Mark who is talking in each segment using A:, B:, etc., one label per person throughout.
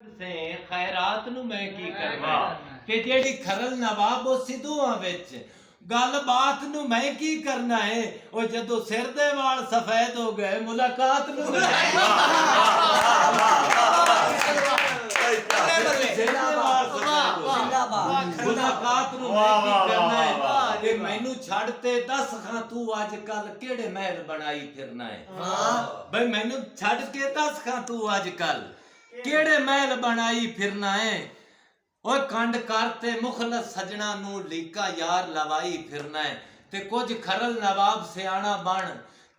A: से खैरात नू मैं की करना ते जेड़ी खरल नवाब ओ सिद्धूआं विच गल बात नू मैं की करना है ओ जदों सिर दे वाल सफेद हो गए मुलाकात नू मुलाकात नू मैं की करना है ते मैनू छड़ ते दस खां तू अजकल केड़े महल बनाई फिरना है भाई मैनू छड़ के दस खां तू अजकल केड़े महल बनाई फिरना है ओए कंड करते मुखलस सजना नू लीका यार लवाई फिरना है ते कुछ खरल नवाब सियाणा बन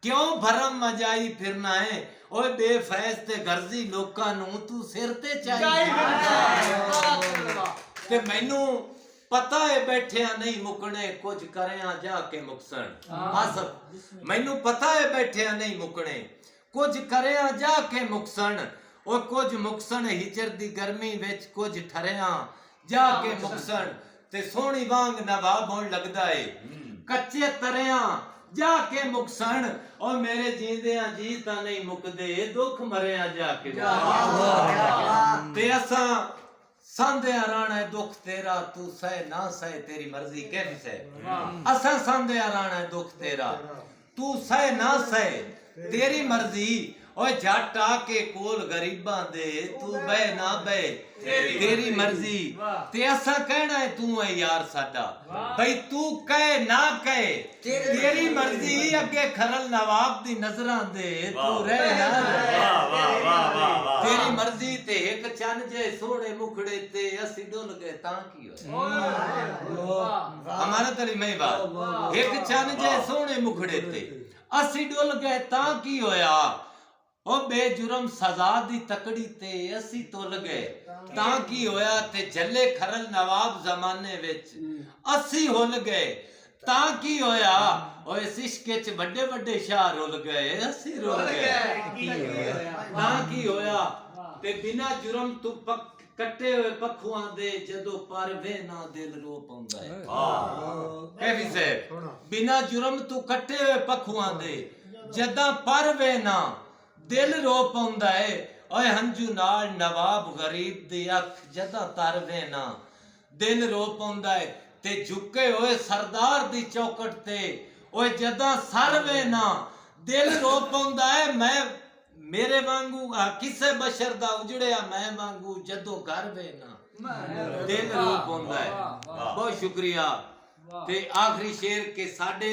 A: क्यों भरम मजाई फिरना है ओए बेफैज ते गर्जी लोकां नू तू सिर ते चाहिए ते मैनू पता है बैठिया नहीं मुकने कुछ करें जाके मुकसन आसफ मैनू पता है बैठिया नहीं मुकने कुछ करें जाके मुकसन और कुछ मुकसन हिजर दी गर्मी विच कुछ ठरिया जाके मुकसन ते सोहनी वांग नवाब होण लगदा है कच्चे तरिया जाके मुकसन और मेरे जींदियां जी तां नहीं मुकदे दुख मरिया जाके ते असां सांधिया राणा दुख तेरा तू सह ना सह तेरी मर्जी कैसी सह असां सांधिया राणा दुख तेरा तू सह ना सह तेरी मर्जी ओए जट आके कोल गरीबां दे तू बह ना बह तेरी मर्जी ते असा कहना है तू है यार साडा भाई तू कहे ना कहे तेरी मर्जी अगे खरल नवाब दी नजरां दे तू रह ना तेरी मर्जी ते एक चन जे सोहणे मुखड़े ते असी डुल गए तां की होया हमारा तरी मैं बात एक चन जे सोहणे मुखड़े ते असी डुल गए तां की होया ओ बेजुर्म सजा दी तकड़ी ते असी तुल गए तां की होया ते झल्ले खरल नवाब जमाने विच असी हुल गए तां की होया ओ इस इश्क च बड़े बड़े शाह रुल गए असी रुल गए तां की होया ते बिना जुर्म तू कट्टे हुए पखुआं दे जदों पर वे ना दिल रो पौंदा है कैफी से बिना जुर्म तू कट्टे हुए पखुआं दे जदां पर वे ना दिल रो पौंदा है ओए हंजू नाल नवाब गरीब दी अख जदा तरवे ना दिल रो पौंदा है ते झुके होए सरदार दी चौकट ते ओए जदा सरवे ना दिल रो पौंदा है मैं मेरे वांगू किसे बशर दा उजड़िया मैं वांगू जदों घर वे ना दिल रो पौंदा है बहुत शुक्रिया ते आखिरी शेर के साडे